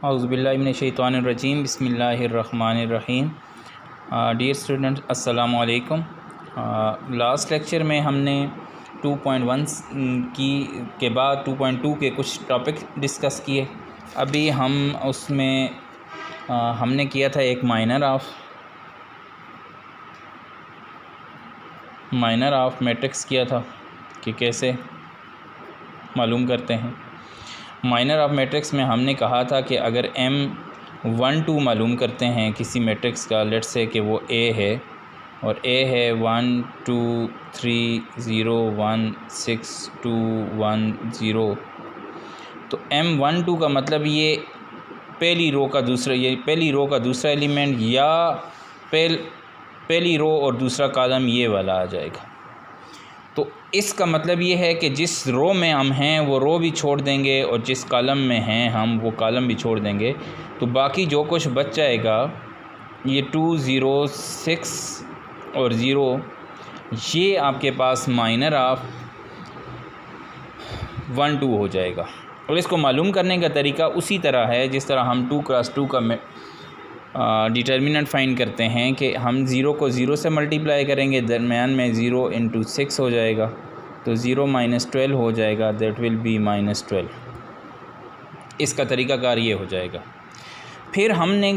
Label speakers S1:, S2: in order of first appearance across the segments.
S1: औज़ुबिल्लाहि मिनश्शैतानिर्रजीम बिस्मिल्लाहिर्रहमानिर्रहीम। Dear student अस्सलामु अलैकुम। लास्ट लेक्चर में हमने 2.1 के बाद 2.2 के कुछ टॉपिक डिस्कस किए। अभी हम उसमें हमने किया था एक माइनर ऑफ मैट्रिक्स किया था कि कैसे मालूम करते हैं। माइनर ऑफ मैट्रिक्स में हमने कहा था कि अगर M12 मालूम करते हैं किसी मैट्रिक्स का, लेट्स से कि वो A है और A है 1 2 3 0 1 6 2 1 0, तो M12 का मतलब ये पहली रो का दूसरा एलिमेंट या पहली रो और दूसरा कॉलम ये वाला आ जाएगा। तो इसका मतलब ये है कि जिस रो में हम हैं वो रो भी छोड़ देंगे और जिस कॉलम में हैं हम वो कॉलम भी छोड़ deंगे, तो बाकी जो कुछ बच जाएगा ये 2 0 6 और 0, ये आपके पास माइनर ऑफ 1 2 हो जाएगा। और इसको मालूम करने का तरीका उसी तरह है जिस तरह हम 2 क्रॉस 2 का डिटर्मिनेंट फाइंड करते हैं कि हम 0 को 0 से मल्टीप्लाई करेंगे, दरमियान में 0 × 6 हो जाएगा, तो 0 - 12 हो जाएगा, दैट विल बी -12। इसका तरीक़ाकार ये हो जाएगा। फिर हमने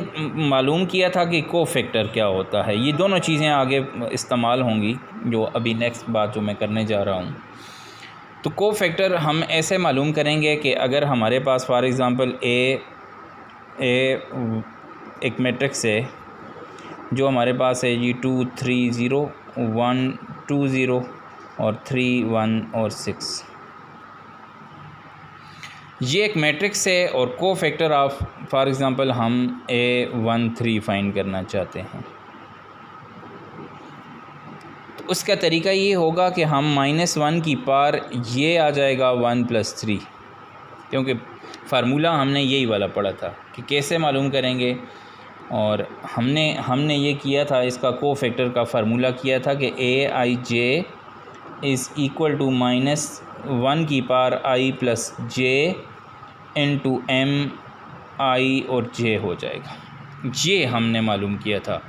S1: मालूम किया था कि कोफैक्टर क्या होता है। ये दोनों चीज़ें आगे इस्तेमाल होंगी, जो अभी नेक्स्ट बात जो मैं करने जा रहा हूँ। तो कोफैक्टर हम ऐसे मालूम करेंगे कि अगर हमारे पास फॉर एग्ज़ाम्पल एक मैट्रिक्स है जो हमारे पास है जी 2 3 0 1 2 0 और 3 1 और 6, ये एक मैट्रिक्स है और कोफैक्टर ऑफ फॉर एग्ज़ाम्पल हम A13 फाइंड करना चाहते हैं। तो उसका तरीका ये होगा कि हम -1 की पार ये आ जाएगा 1 + 3, क्योंकि फार्मूला हमने यही वाला पढ़ा था कि कैसे मालूम करेंगे। और हमने ये किया था, इसका कोफैक्टर का फार्मूला किया था कि Aij इज़ इक्वल टू -1 की पार I + j × M I और j हो जाएगा। ये हमने मालूम किया था।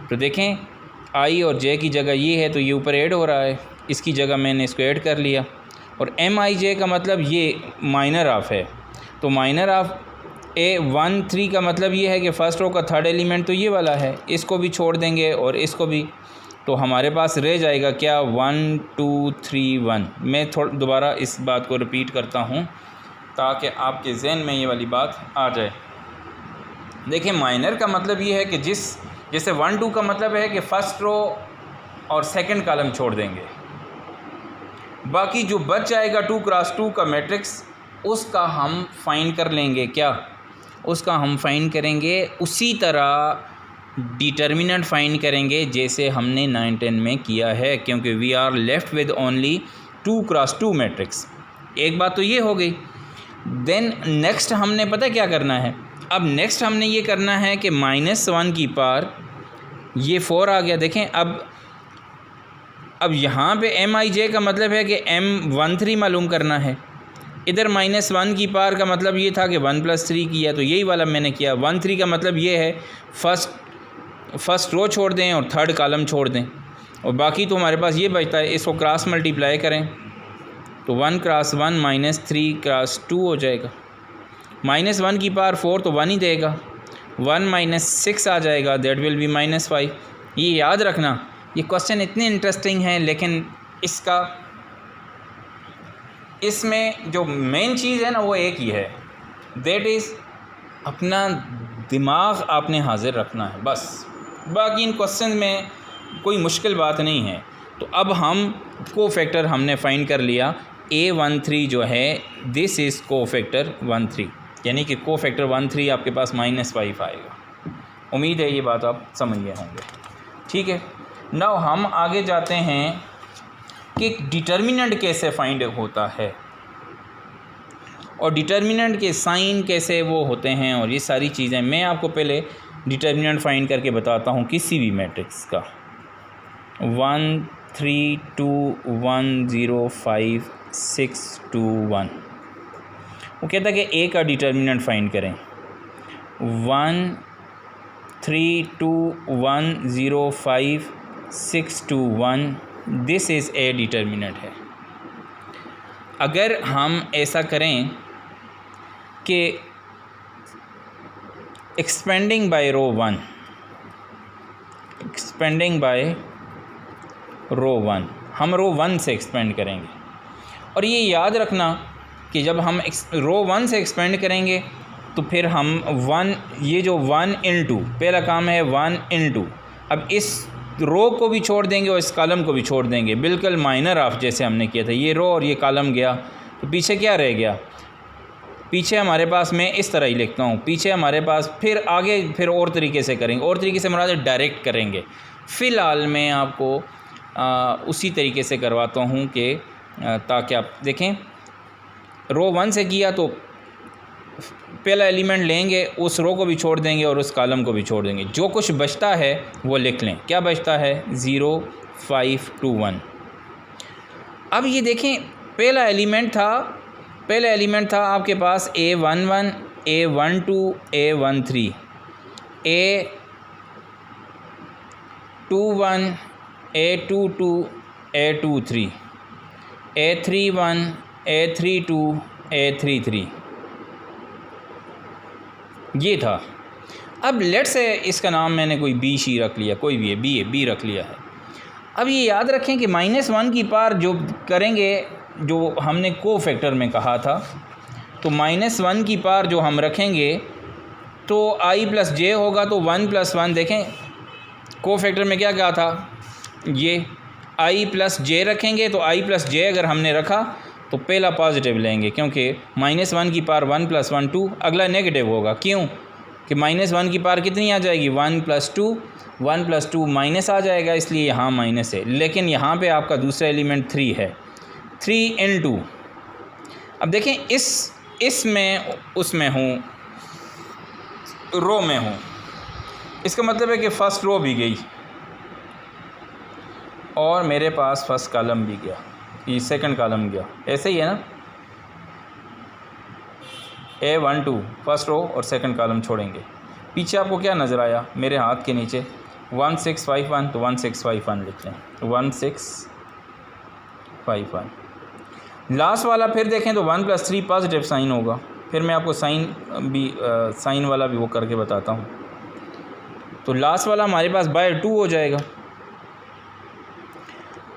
S1: तो देखें I और j की जगह ये है तो ये ऊपर ऐड हो रहा है, इसकी जगह मैंने इसको ऐड कर लिया। और Mij का मतलब ये माइनर ऑफ है, तो माइनर ऑफ A13 का मतलब ये है कि फ़र्स्ट रो का थर्ड एलिमेंट तो ये वाला है, इसको भी छोड़ देंगे और इसको भी, तो हमारे पास रह जाएगा क्या 1 2 3 1। मैं दोबारा इस बात को रिपीट करता हूँ ताकि आपके जहन में ये वाली बात आ जाए। देखिए माइनर का मतलब ये है कि जैसे 1 2 का मतलब है कि फ़र्स्ट रो और सेकंड कॉलम छोड़ देंगे, बाकी जो बच जाएगा 2 क्रॉस 2 का मैट्रिक्स उसका हम फाइंड कर लेंगे। उसका हम फाइंड करेंगे उसी तरह डिटर्मिनेंट फाइंड करेंगे जैसे हमने 9 10 में किया है, क्योंकि we are left with only 2 cross 2 matrix. एक बात तो ये हो गई। देन नेक्स्ट हमने पता क्या करना है, अब नेक्स्ट हमने ये करना है कि -1 की पार ये 4 आ गया। देखें अब यहाँ पे Mij का मतलब है कि M13 मालूम करना है, इधर -1 की पार का मतलब ये था कि 1 + 3 किया, तो यही वाला मैंने किया। 1 3 का मतलब ये है फर्स्ट रो छोड़ दें और थर्ड कॉलम छोड़ दें, और बाकी तो हमारे पास ये बचता है, इसको क्रॉस मल्टीप्लाई करें तो 1 × 1 -3 × 2 हो जाएगा। -1 की पार 4 तो 1 ही देगा, 1 - 6 आ जाएगा, दैट विल बी -5। ये याद रखना, ये क्वेश्चन इतने इंटरेस्टिंग हैं, लेकिन इसमें जो मेन चीज़ है ना वो एक ही है, दैट इज़ अपना दिमाग आपने हाजिर रखना है बस। बाकी इन क्वेश्चन में कोई मुश्किल बात नहीं है। तो अब हम कोफैक्टर हमने फाइंड कर लिया, A13 जो है दिस इज़ कोफैक्टर 13, यानी कि कोफैक्टर 13 आपके पास -5 आएगा। उम्मीद है ये बात आप समझ गए होंगे। ठीक है, नाउ हम आगे जाते हैं कि डिटर्मिनेंट कैसे फाइंड होता है और डिटर्मिनेंट के साइन कैसे वो होते हैं, और ये सारी चीज़ें मैं आपको पहले डिटर्मिनेंट फाइंड करके बताता हूँ किसी भी मैट्रिक्स का। 1 3 2 1 0 5 6 2 1, वो कहता है कि A का डिटर्मिनेंट फाइंड करें। 1 3 2 1 0 5 6 2 1, दिस इज़ ए डिटर्मिनेंट है। अगर हम ऐसा करें कि एक्सपेंडिंग बाय रो 1, एक्सपेंडिंग बाय रो 1, हम रो 1 से एक्सपेंड करेंगे। और ये याद रखना कि जब हम रो 1 से एक्सपेंड करेंगे तो फिर हम 1, ये जो 1 into, पहला काम है 1 into, अब इस रो को भी छोड़ देंगे और इस कॉलम को भी छोड़ देंगे, बिल्कुल माइनर ऑफ जैसे हमने किया था। ये रो और ये कॉलम गया तो पीछे क्या रह गया? पीछे हमारे पास, मैं इस तरह ही लिखता हूँ, पीछे हमारे पास फिर आगे फिर और तरीके से करेंगे, और तरीके से मुराद डायरेक्ट करेंगे। फ़िलहाल मैं आपको उसी तरीके से करवाता हूँ कि ताकि आप देखें। रो 1 से किया तो पहला एलिमेंट लेंगे, उस रो को भी छोड़ देंगे और उस कॉलम को भी छोड़ देंगे। जो कुछ बचता है वो लिख लें। क्या बचता है? 0 5 2 1। अब ये देखें, पहला एलिमेंट था आपके पास A11 A12 A13 A21 A22 A23 A31 A32 A33, ये था। अब लेट से इसका नाम मैंने कोई बी शी रख लिया, कोई भी है, बी रख लिया है। अब ये याद रखें कि -1 की पार जो करेंगे, जो हमने को फैक्टर में कहा था, तो -1 की पार जो हम रखेंगे तो i + j होगा, तो 1 + 1, देखें को फैक्टर में क्या कहा था, ये i + j रखेंगे, तो i + j अगर हमने रखा तो पहला पॉजिटिव लेंगे, क्योंकि -1 की पार 1 + 1 2, अगला नेगेटिव होगा। क्यों कि -1 की पार कितनी आ जाएगी? 1 + 2, 1 + 2 माइनस आ जाएगा, इसलिए यहाँ माइनस है। लेकिन यहाँ पे आपका दूसरा एलिमेंट 3 है, 3 into, अब देखें इसमें उसमें हूँ, रो में हूँ, इसका मतलब है कि फ़र्स्ट रो भी गई और मेरे पास फर्स्ट कॉलम भी गया, ये सेकंड कॉलम गया। ऐसे ही है ना, A12 फर्स्ट रो और सेकंड कॉलम छोड़ेंगे। पीछे आपको क्या नज़र आया? मेरे हाथ के नीचे 1651, तो 1651 लिख लें, 1651। लास्ट वाला फिर देखें तो 1 + 3 पॉजिटिव साइन होगा। फिर मैं आपको साइन वाला भी वो करके बताता हूँ। तो लास्ट वाला हमारे पास /2 हो जाएगा।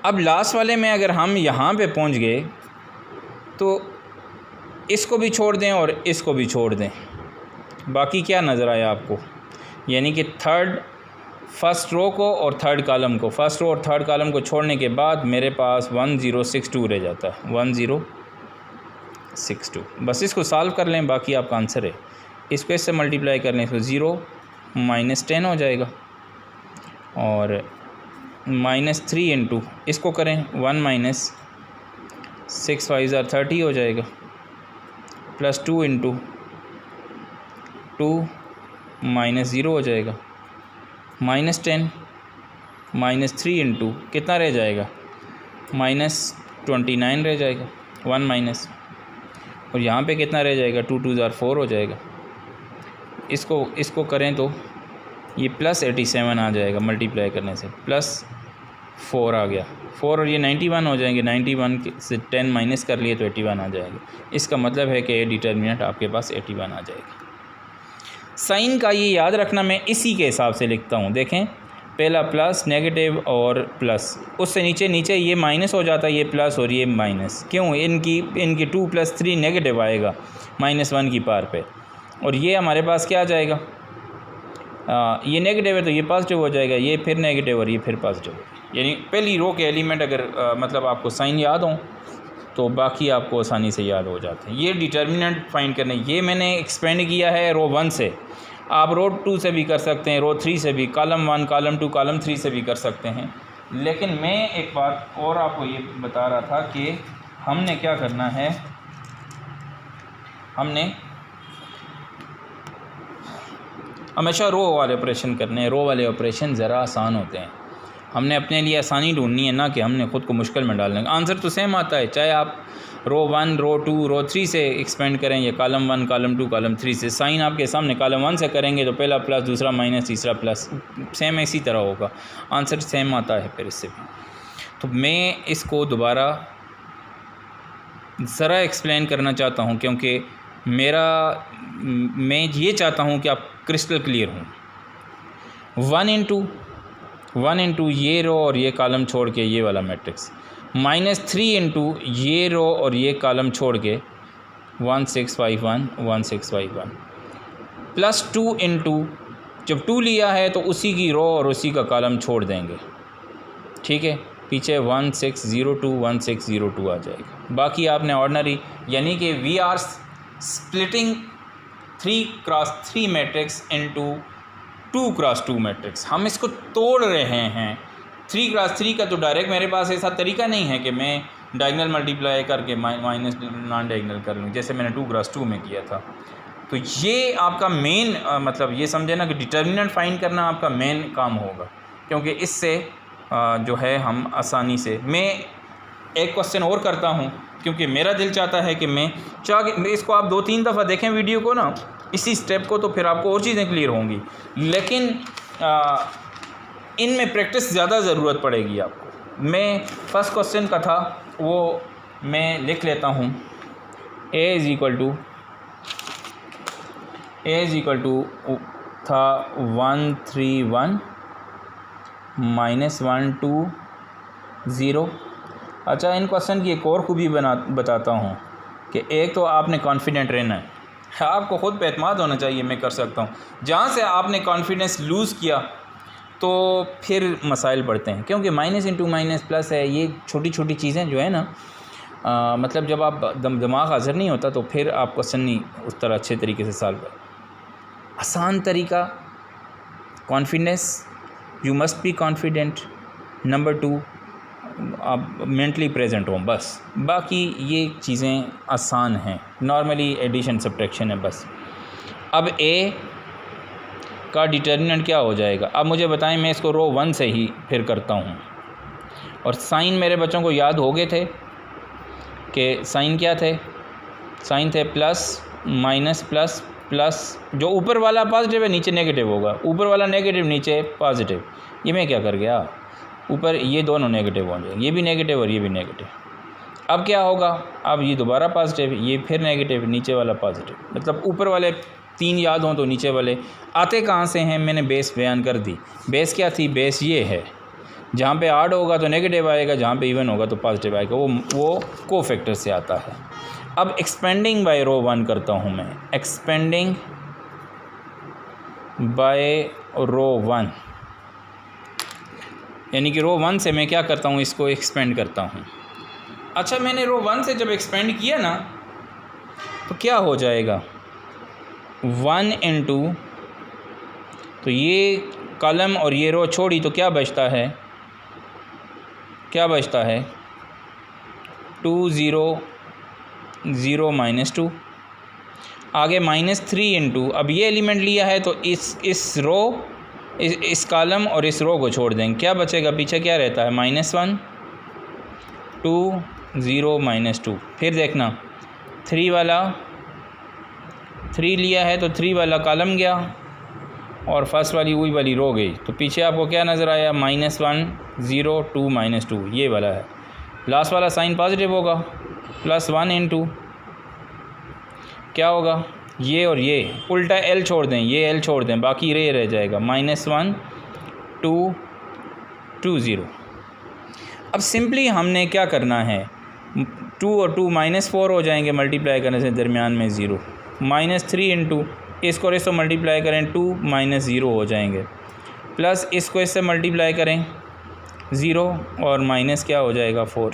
S1: अब लास्ट वाले में अगर हम यहाँ पे पहुँच गए तो इसको भी छोड़ दें और इसको भी छोड़ दें, बाकी क्या नज़र आया आपको? यानी कि फर्स्ट रो को और थर्ड कॉलम को, फर्स्ट रो और थर्ड कॉलम को छोड़ने के बाद मेरे पास 1062 रह जाता है, 1062। बस इसको सॉल्व कर लें, बाकी आपका आंसर है। इसको इससे मल्टीप्लाई कर लें तो 0 - 10 हो जाएगा, और -3 into इसको करें 1 - 6 5 30 हो जाएगा, +2 into 2 -0 हो जाएगा, -10 -3 into कितना रह जाएगा? -29 रह जाएगा, 1 माइनस, और यहाँ पे कितना रह जाएगा? 2 2 4 हो जाएगा। इसको करें तो ये +87 आ जाएगा, मल्टीप्लाई करने से +4 आ गया, 4 और ये 91 हो जाएंगे। 91 से 10 माइनस कर लिए तो 81 आ जाएगा। इसका मतलब है कि डिटर्मिनेंट आपके पास 81 आ जाएगा। साइन का ये याद रखना, मैं इसी के हिसाब से लिखता हूँ। देखें, पहला प्लस, नेगेटिव और प्लस, उससे नीचे ये माइनस हो जाता है, ये प्लस और ये माइनस। क्यों? इनकी 2 + 3 नेगेटिव आएगा -1 की पार पे, और ये हमारे पास क्या आ जाएगा? ये नेगेटिव है तो ये पॉजिटिव हो जाएगा, ये फिर नेगेटिव और ये फिर पॉजिटिव। यानी पहली रो के एलिमेंट अगर मतलब आपको साइन याद हो तो बाकी आपको आसानी से याद हो जाते हैं। ये डिटर्मिनेंट फाइंड करने, ये मैंने एक्सपेंड किया है रो 1 से। आप रो 2 से भी कर सकते हैं, रो 3 से भी, कॉलम 1 कॉलम 2 कॉलम 3 से भी कर सकते हैं। लेकिन मैं एक बात और आपको ये बता रहा था कि हमने क्या करना है, हमने हमेशा रो वाले ऑपरेशन करने हैं। रो वाले ऑपरेशन ज़रा आसान होते हैं, हमने अपने लिए आसानी ढूंढनी है, ना कि हमने ख़ुद को मुश्किल में डालने का। आंसर तो सेम आता है, चाहे आप रो 1 रो 2 रो 3 से एक्सपेंड करें या कॉलम 1 कॉलम 2 कॉलम 3 से। साइन आपके सामने, कॉलम 1 से करेंगे तो पहला प्लस, दूसरा माइनस, तीसरा प्लस, सेम इसी तरह होगा, आंसर सेम आता है फिर इससे भी। तो मैं इसको दोबारा ज़रा एक्सप्लेन करना चाहता हूँ, क्योंकि मैं ये चाहता हूँ कि आप क्रिस्टल क्लियर हों। 1 इंटू ये रो और ये कॉलम छोड़ के ये वाला मैट्रिक्स, -3 इंटू ये रो और ये कॉलम छोड़ के 1651 1651, +2 इंटू जब 2 लिया है तो उसी की रो और उसी का कॉलम छोड़ देंगे, ठीक है, पीछे 1602 1602 आ जाएगा। बाकी आपने ऑर्डिनरी, यानी कि we are splitting 3x3 matrix into 2x2 matrix. हम इसको तोड़ रहे हैं। 3x3 का तो डायरेक्ट मेरे पास ऐसा तरीका नहीं है कि मैं डायगनल मल्टीप्लाई करके माइनस नॉन डायगनल कर लूँ, जैसे मैंने 2x2 में किया था। तो ये आपका मेन मतलब ये समझे ना कि डिटर्मिनेंट फाइंड करना आपका मेन काम होगा, क्योंकि इससे जो है हम आसानी से। मैं एक क्वेश्चन और करता हूँ, क्योंकि मेरा दिल चाहता है कि मैं इसको आप 2-3 दफ़ा देखें वीडियो को ना, इसी स्टेप को, तो फिर आपको और चीज़ें क्लियर होंगी। लेकिन इनमें प्रैक्टिस ज़्यादा ज़रूरत पड़ेगी आपको। मैं फर्स्ट क्वेश्चन का था वो मैं लिख लेता हूँ। a इज़ इक्वल टू था 131 -120। अच्छा, इन क्वेश्चन की एक और खूबी बताता हूँ कि एक तो आपने कॉन्फिडेंट रहना है, आपको ख़ुद पे एतमाद होना चाहिए, मैं कर सकता हूँ। जहाँ से आपने कॉन्फिडेंस लूज़ किया तो फिर मसाइल बढ़ते हैं, क्योंकि माइनस इंटू माइनस प्लस है, ये छोटी छोटी चीज़ें जो है ना, मतलब जब आप दिमाग हाज़िर नहीं होता तो फिर आप क्वेश्चन नहीं उस तरह अच्छे तरीके से सॉल्व कर। आसान तरीका, confidence, you must be confident. Number 2, आप मेंटली प्रेजेंट हों, बस। बाकी ये चीज़ें आसान हैं, नॉर्मली एडिशन सब्ट्रैक्शन है बस। अब a का डिटर्मिनेंट क्या हो जाएगा, अब मुझे बताएं। मैं इसको रो 1 से ही फिर करता हूँ। और साइन मेरे बच्चों को याद हो गए थे कि साइन क्या थे, साइन थे प्लस माइनस प्लस प्लस, जो ऊपर वाला पॉजिटिव है नीचे नेगेटिव होगा, ऊपर वाला नेगेटिव नीचे पॉजिटिव। ये मैं क्या कर गया, ऊपर ये दोनों नेगेटिव हो जाएंगे, ये भी नेगेटिव और ये भी नेगेटिव। अब क्या होगा, अब ये दोबारा पॉजिटिव, ये फिर नेगेटिव, नीचे वाला पॉजिटिव। मतलब ऊपर वाले 3 याद हों तो नीचे वाले आते कहाँ से हैं, मैंने बेस बयान कर दी। बेस क्या थी, बेस ये है, जहाँ पे ऑड होगा तो नेगेटिव आएगा, जहाँ पे इवन होगा तो पॉजिटिव आएगा, वो कोफैक्टर से आता है। अब एक्सपेंडिंग बाय रो 1 करता हूँ मैं, एक्सपेंडिंग बाय रो 1, यानी कि रो 1 से मैं क्या करता हूँ, इसको एक्सपेंड करता हूँ। अच्छा, मैंने रो 1 से जब एक्सपेंड किया ना तो क्या हो जाएगा, 1 इंटू, तो ये कॉलम और ये रो छोड़ी तो क्या बचता है, 2 0 0 -2। आगे -3 इंटू, अब ये एलिमेंट लिया है तो इस रो इस कॉलम और इस रो को छोड़ देंगे, क्या बचेगा, पीछे क्या रहता है, -1 2 0 -2। फिर देखना 3 वाला, 3 लिया है तो 3 वाला कॉलम गया और फर्स्ट वाली वही वाली रो गई, तो पीछे आपको क्या नज़र आया, -1 0 2 -2, ये वाला है। लास्ट वाला साइन पॉजिटिव होगा, +1 इंटू क्या होगा, ये और ये उल्टा एल छोड़ दें, ये एल छोड़ दें, बाकी रे रह जाएगा, -1 2 2 0। अब सिंपली हमने क्या करना है, 2 और 2 -4 हो जाएंगे मल्टीप्लाई करने से, दरमियान में 0, -3 इंटू इसको इससे मल्टीप्लाई करें 2 -0 हो जाएंगे, प्लस इसको इससे मल्टीप्लाई करें 0 और माइनस क्या हो जाएगा 4।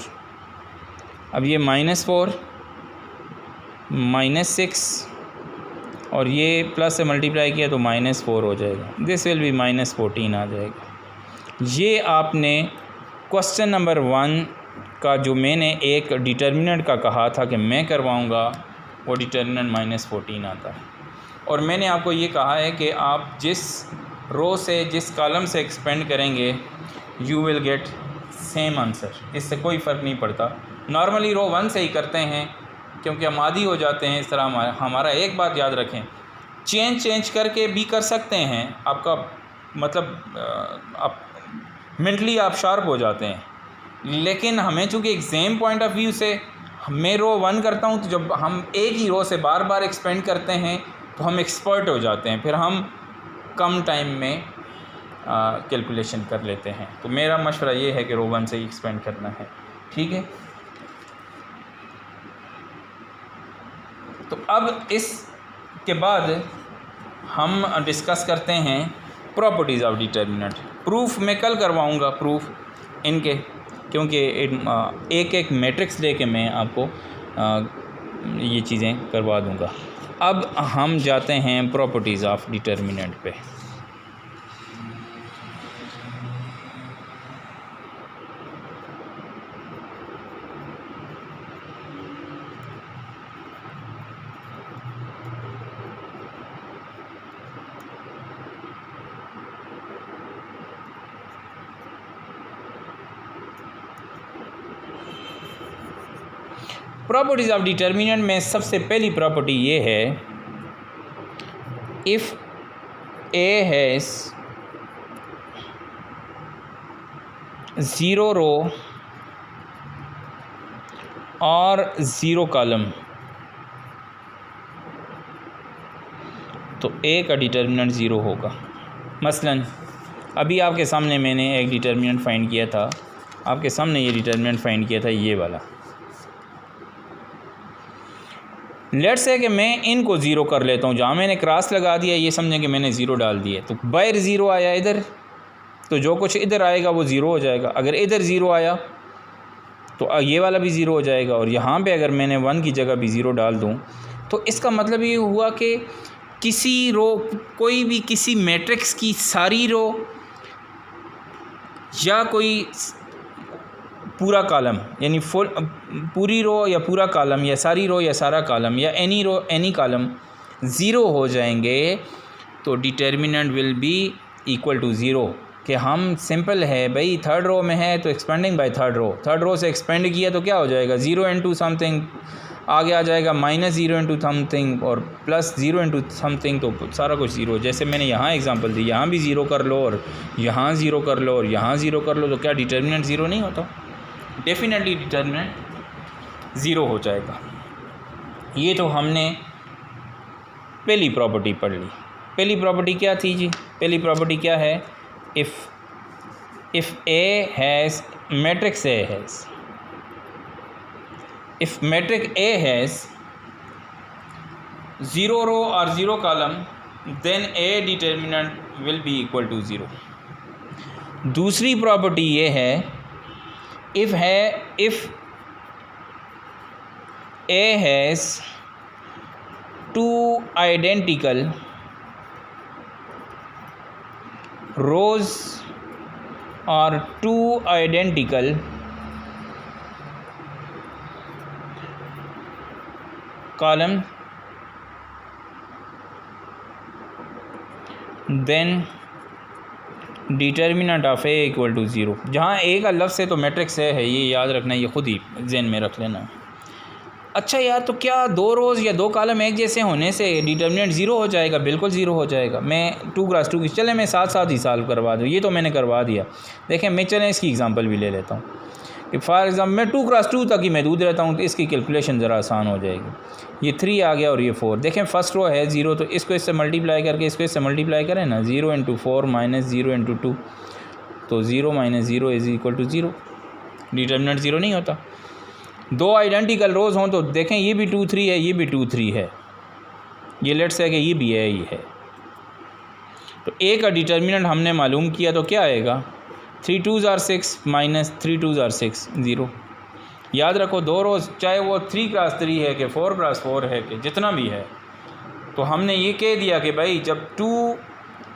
S1: अब ये -4 -6 और ये प्लस से मल्टीप्लाई किया तो -4 हो जाएगा, दिस विल बी -14 आ जाएगा। ये आपने क्वेश्चन नंबर 1 का जो मैंने एक डिटर्मिनेंट का कहा था कि मैं करवाऊंगा, वो डिटर्मिनेंट -14 आता है। और मैंने आपको ये कहा है कि आप जिस रो से जिस कॉलम से एक्सपेंड करेंगे you will get same answer, इससे कोई फ़र्क नहीं पड़ता नॉर्मली रो 1 से ही करते हैं क्योंकि हम आदी हो जाते हैं इस तरह। हमारा एक बात याद रखें, चेंज करके भी कर सकते हैं, आपका मतलब आप मेंटली आप शार्प हो जाते हैं, लेकिन हमें चूँकि एग्ज़ाम पॉइंट ऑफ व्यू से मैं रो 1 करता हूँ, तो जब हम एक ही रो से बार बार एक्सपेंड करते हैं तो हम एक्सपर्ट हो जाते हैं, फिर हम कम टाइम में कैलकुलेशन कर लेते हैं। तो मेरा मशवरा ये है कि रो 1 से ही एक्सपेंड करना है, ठीक है। तो अब इसके बाद हम डिस्कस करते हैं प्रॉपर्टीज़ ऑफ डिटर्मिनेंट। प्रूफ मैं कल करवाऊँगा, प्रूफ इनके, क्योंकि एक एक मैट्रिक्स लेके मैं आपको ये चीज़ें करवा दूँगा। अब हम जाते हैं प्रॉपर्टीज़ ऑफ डिटर्मिनेंट पे। प्रॉपर्टीज़ ऑफ डिटर्मिनेंट में सबसे पहली प्रॉपर्टी ये है, इफ़ ए हैज़ 0 रो और 0 कॉलम, तो ए का डिटर्मिनेंट 0 होगा। मसलन अभी आपके सामने मैंने एक डिटर्मिनेंट फाइंड किया था, आपके सामने ये डिटर्मिनेंट फाइंड किया था, ये वाला। लेट्स से कि मैं इनको ज़ीरो कर लेता हूँ, जहाँ मैंने क्रॉस लगा दिया ये समझें कि मैंने ज़ीरो डाल दिया, तो बाहर ज़ीरो आया इधर, तो जो कुछ इधर आएगा वो ज़ीरो हो जाएगा। अगर इधर ज़ीरो आया तो ये वाला भी ज़ीरो हो जाएगा, और यहाँ पे अगर मैंने 1 की जगह भी ज़ीरो डाल दूँ, तो इसका मतलब ये हुआ कि किसी रो, कोई भी किसी मैट्रिक्स की सारी रो या कोई पूरा कॉलम, यानी फुल पूरी रो या पूरा कॉलम या सारी रो या सारा कॉलम या any row any column zero हो जाएंगे, तो determinant will be equal to zero. कि हम सिंपल है भाई, थर्ड रो में है तो एक्सपेंडिंग बाय थर्ड रो से एक्सपेंड किया तो क्या हो जाएगा, 0 इंटू समथिंग, आगे आ जाएगा -0 इंटू समथिंग और +0 इंटू समथिंग, तो सारा कुछ ज़ीरो। जैसे मैंने यहाँ एग्जांपल दी, यहाँ भी ज़ीरो कर लो और यहाँ ज़ीरो कर लो और यहाँ ज़ीरो कर लो, तो क्या डिटर्मिनेंट ज़ीरो नहीं होता? डेफिनेटली डिटर्मिनेंट ज़ीरो हो जाएगा। ये तो हमने पहली प्रॉपर्टी पढ़ ली। पहली प्रॉपर्टी क्या थी जी? पहली प्रॉपर्टी क्या है? If A has matrix A has, if matrix A has 0 row और 0 column, then A determinant will be equal to 0। दूसरी प्रॉपर्टी ये है, if A has 2 identical rows और 2 identical column, then determinant of A equal to 0। जहाँ ए का लफ्ज़ है तो मैट्रिक्स है, ये याद रखना, ये ख़ुद ही ज़हन में रख लेना। अच्छा यार, तो क्या 2 रोज़ या 2 कॉलम एक जैसे होने से डिटर्मिनेंट ज़ीरो हो जाएगा? बिल्कुल ज़ीरो हो जाएगा। मैं 2x2 की, चले मैं साथ ही सॉल्व करवा दूँ, ये तो मैंने करवा दिया। देखें, मैं चलें इसकी एग्जांपल भी ले लेता हूँ कि फॉर एग्ज़ाम्पल मैं 2x2 तक ही महदूद रहता हूँ, तो इसकी कैलकुलेशन ज़रा आसान हो जाएगी। ये 3 आ गया और ये 4। देखें फर्स्ट रो है 0, तो इसको इससे मल्टीप्लाई करके इसको इससे मल्टीप्लाई करें ना, 0 इंटू 4 माइनस 0 इंटू 2, तो 0 minus 0 is equal to 0। Determinant 0 नहीं होता। 2 आइडेंटिकल रोज़ हों तो देखें, ये भी 2 3 है, ये भी 2 3 है, ये लेट्स से कि ये भी है, ये है, तो ए का डिटर्मिनेंट हमने मालूम किया, तो क्या आएगा? 3 2s are 6 minus 3 2s are 6, 0। याद रखो 2 रोज़, चाहे वो 3x3 है कि 4x4 है कि जितना भी है, तो हमने ये कह दिया कि भाई जब 2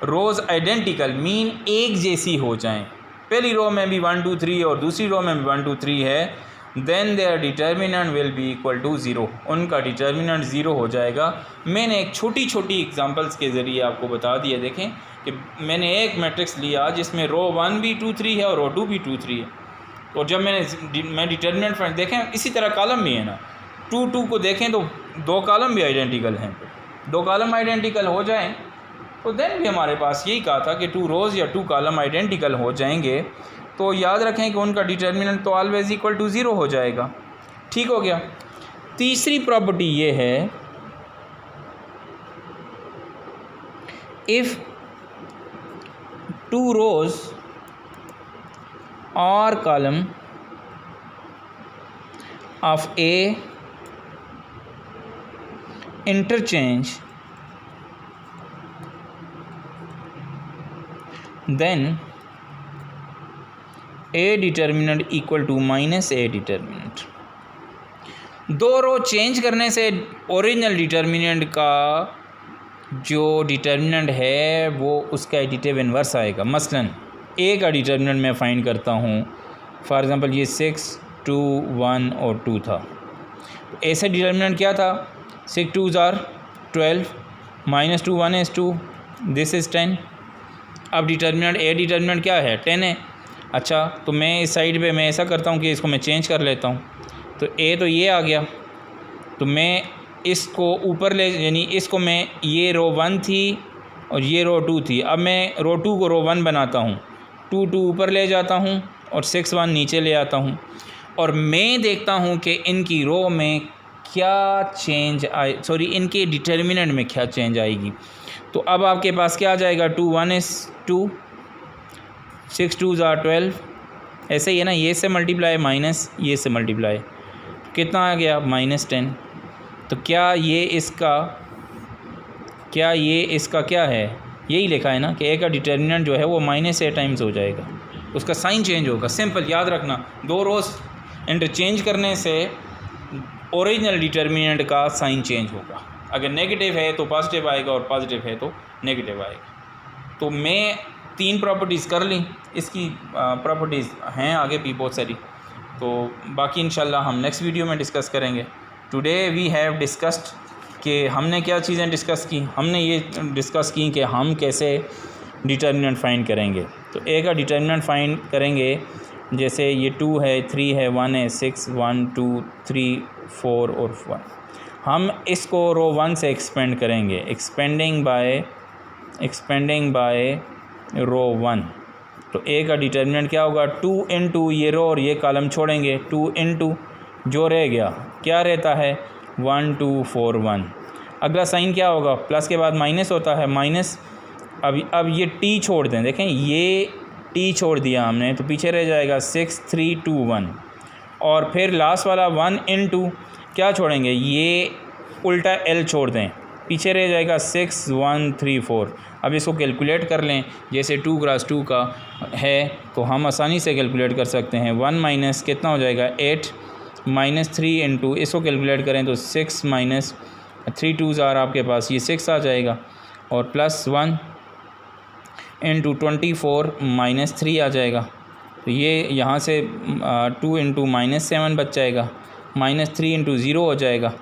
S1: रोज़ आइडेंटिकल मीन एक जैसी हो जाएं, पहली रो में भी 1 2 3 और दूसरी रो में भी 1 2 3 है, then their determinant will be equal to 0। उनका डिटर्मिनेंट 0 हो जाएगा। मैंने एक छोटी छोटी एग्जांपल्स के ज़रिए आपको बता दिया। देखें कि मैंने एक मैट्रिक्स लिया जिसमें रो 1 भी 2 3 है और रो 2 भी 2 3 है, और जब मैं डिटर्मिनेंट फाइंड देखें, इसी तरह कॉलम भी है ना, 2 2 को देखें तो 2 कॉलम भी आइडेंटिकल हैं। 2 कॉलम आइडेंटिकल हो जाएं तो देन भी हमारे पास यही कहा था कि 2 रोज़ या 2 कॉलम आइडेंटिकल हो जाएंगे तो याद रखें कि उनका डिटर्मिनेंट तो ऑलवेज इक्वल टू 0 हो जाएगा। ठीक हो गया। तीसरी प्रॉपर्टी ये है, if 2 rows or column of A interchange, then A determinant equal to minus A determinant। 2 row change करने से ओरिजिनल डिटर्मिनेंट का जो डिटर्मिनेंट है वो उसका एडिटिव इन्वर्स आएगा। मसलन ए का डिटर्मिनेंट मैं फाइंड करता हूँ, फॉर एग्ज़ाम्पल ये 6 2 1 और 2 था। ऐसा डिटर्मिनेंट क्या था, 6 2s are 12 minus 2 1 is 2, this is 10। अब डिटर्मिनेंट ए डिटर्मिनेंट क्या है, 10 है। अच्छा, तो मैं इस साइड पे मैं ऐसा करता हूँ कि इसको मैं चेंज कर लेता हूँ, तो ए तो ये आ गया, तो मैं इसको ऊपर ले, यानी इसको मैं, ये रो 1 थी और ये रो 2 थी, अब मैं रो 2 को रो 1 बनाता हूँ, 2 2 ऊपर ले जाता हूँ और 6 1 नीचे ले आता हूँ, और मैं देखता हूँ कि इनकी रो में क्या चेंज आए, सॉरी इनके डिटर्मिनेंट में क्या चेंज आएगी। तो अब आपके पास क्या आ जाएगा, 2 1 is 2, 6 2s are 12, ऐसे ही है ना, ये से मल्टीप्लाई माइनस ये से मल्टीप्लाई, कितना आ गया, -10। तो क्या ये इसका क्या है, यही लिखा है ना कि ए का डिटर्मिनेंट जो है वो -a टाइम्स हो जाएगा, उसका साइन चेंज होगा। सिंपल याद रखना, 2 रोज़ इंटरचेंज करने से ओरिजिनल डिटर्मिनेंट का साइन चेंज होगा। अगर नेगेटिव है तो पॉजिटिव आएगा और पॉजिटिव है तो नेगेटिव आएगा। तो मैं 3 प्रॉपर्टीज़ कर ली, इसकी प्रॉपर्टीज़ हैं आगे भी बहुत सारी, तो बाकी इंशाल्लाह हम नेक्स्ट वीडियो में डिस्कस करेंगे। टुडे वी हैव डिस्कस्ड कि हमने क्या चीज़ें डिस्कस की, हमने ये डिस्कस की कि हम कैसे डिटर्मिनेंट फाइंड करेंगे। तो ए का डिटर्मिनेंट फाइंड करेंगे, जैसे ये 2 है 3 है 1 है 6 1 2 3 4 और 1, हम इसको रो 1 से एक्सपेंड करेंगे, एक्सपेंडिंग बाय रो 1। तो ए का डिटर्मिनेंट क्या होगा, 2 इंटू ये रो और ये कॉलम छोड़ेंगे, 2 इंटू जो रह गया क्या रहता है, 1 2 4 1। अगला साइन क्या होगा, प्लस के बाद माइनस होता है, माइनस। अब ये टी छोड़ दें, देखें ये टी छोड़ दिया हमने, तो पीछे रह जाएगा 6 3 2 1, और फिर लास्ट वाला 1 इंटू क्या छोड़ेंगे, ये उल्टा एल छोड़ दें, पीछे रह जाएगा 6 1 3 4। अब इसको कैलकुलेट कर लें, जैसे 2 क्रॉस 2 का है तो हम आसानी से कैलकुलेट कर सकते हैं। 1 माइनस कितना हो जाएगा 8, माइनस 3 इंटू इसको कैलकुलेट करें तो 6 माइनस 3 2s are आपके पास ये 6 आ जाएगा, और प्लस 1 इंटू 24 माइनस 3 आ जाएगा। तो ये यहाँ से 2 इंटू -7 बच जाएगा, -3 इंटू 0 हो जाएगा,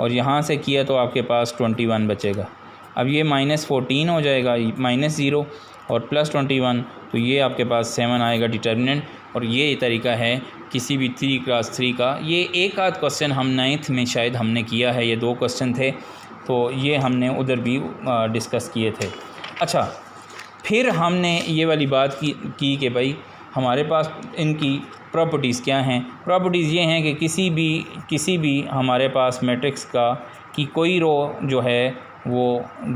S1: और यहाँ से किया तो आपके पास 21 बचेगा। अब ये -14 हो जाएगा, -0 और +21, तो ये आपके पास 7 आएगा डिटर्मिनेंट। और ये तरीका है किसी भी 3 क्रॉस 3 का। ये एक आध क्वेश्चन हम 9th में शायद हमने किया है, ये 2 क्वेश्चन थे, तो ये हमने उधर भी डिस्कस किए थे। अच्छा, फिर हमने ये वाली बात की कि भाई हमारे पास इनकी प्रॉपर्टीज़ क्या हैं। प्रॉपर्टीज़ ये हैं कि किसी भी हमारे पास मैट्रिक्स का कि कोई रो जो है वो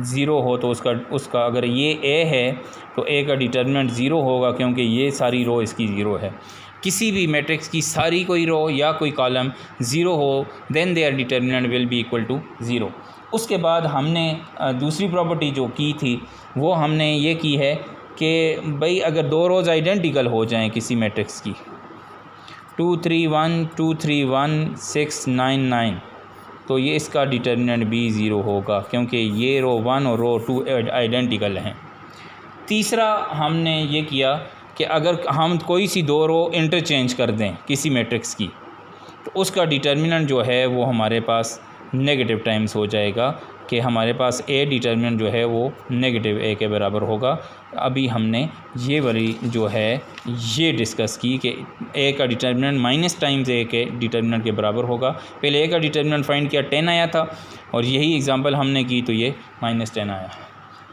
S1: 0 हो तो उसका अगर ये ए है तो ए का डिटर्मिनेंट 0 होगा, क्योंकि ये सारी रो इसकी 0 है। किसी भी मैट्रिक्स की सारी कोई रो या कोई कॉलम 0 हो then their determinant will be equal to 0। उसके बाद हमने दूसरी प्रॉपर्टी जो की थी वो हमने ये की है कि भाई अगर 2 रोज़ आइडेंटिकल हो जाएं किसी मैट्रिक्स की, 2 3 1 2 3 1 6 9 9, तो ये इसका डिटर्मिनेंट भी 0 होगा, क्योंकि ये रो 1 और रो 2 आइडेंटिकल हैं। तीसरा हमने ये किया कि अगर हम कोई सी 2 रो इंटरचेंज कर दें किसी मैट्रिक्स की, तो उसका डिटर्मिनेंट जो है वो हमारे पास नेगेटिव टाइम्स हो जाएगा, कि हमारे पास ए डिटर्मिनेंट जो है वो नेगेटिव ए के बराबर होगा। अभी हमने ये वाली जो है ये डिस्कस की कि ए का डिटर्मिनेंट माइनस टाइम्स ए के डिटर्मिनेंट के बराबर होगा। पहले ए का डिटर्मिनेंट फाइंड किया 10 आया था और यही एग्जांपल हमने की तो ये -10 आया।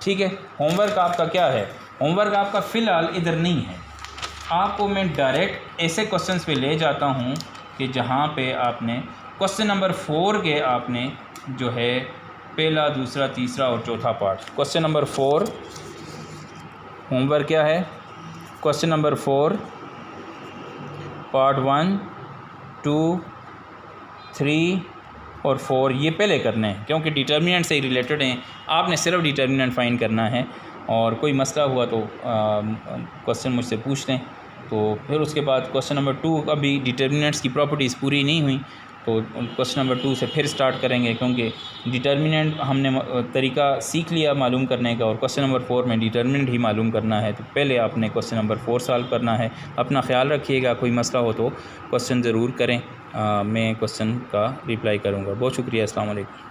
S1: ठीक है, होमवर्क आपका क्या है? होमवर्क आपका फ़िलहाल इधर नहीं है, आपको मैं डायरेक्ट ऐसे क्वेश्चंस पे ले जाता हूँ कि जहाँ पे आपने क्वेश्चन नंबर 4 के आपने जो है पहला, दूसरा, तीसरा और चौथा पार्ट। क्वेश्चन नंबर 4 होमवर्क क्या है? क्वेश्चन नंबर 4 पार्ट 1, 2, 3 और 4 ये पहले करने हैं क्योंकि डिटर्मिनेंट से ही रिलेटेड हैं। आपने सिर्फ डिटर्मिनेंट फाइंड करना है और कोई मसला हुआ तो क्वेश्चन मुझसे पूछ लें। तो फिर उसके बाद क्वेश्चन नंबर 2, अभी डिटर्मिनेंट्स की प्रॉपर्टीज़ पूरी नहीं हुई तो क्वेश्चन नंबर 2 से फिर स्टार्ट करेंगे क्योंकि डिटर्मिनेंट हमने तरीका सीख लिया मालूम करने का और क्वेश्चन नंबर 4 में डिटर्मिनेंट ही मालूम करना है। तो पहले आपने क्वेश्चन नंबर 4 सॉल्व करना है। अपना ख्याल रखिएगा, कोई मसला हो तो क्वेश्चन ज़रूर करें, मैं क्वेश्चन का रिप्लाई करूँगा। बहुत शुक्रिया, अस्सलाम वालेकुम।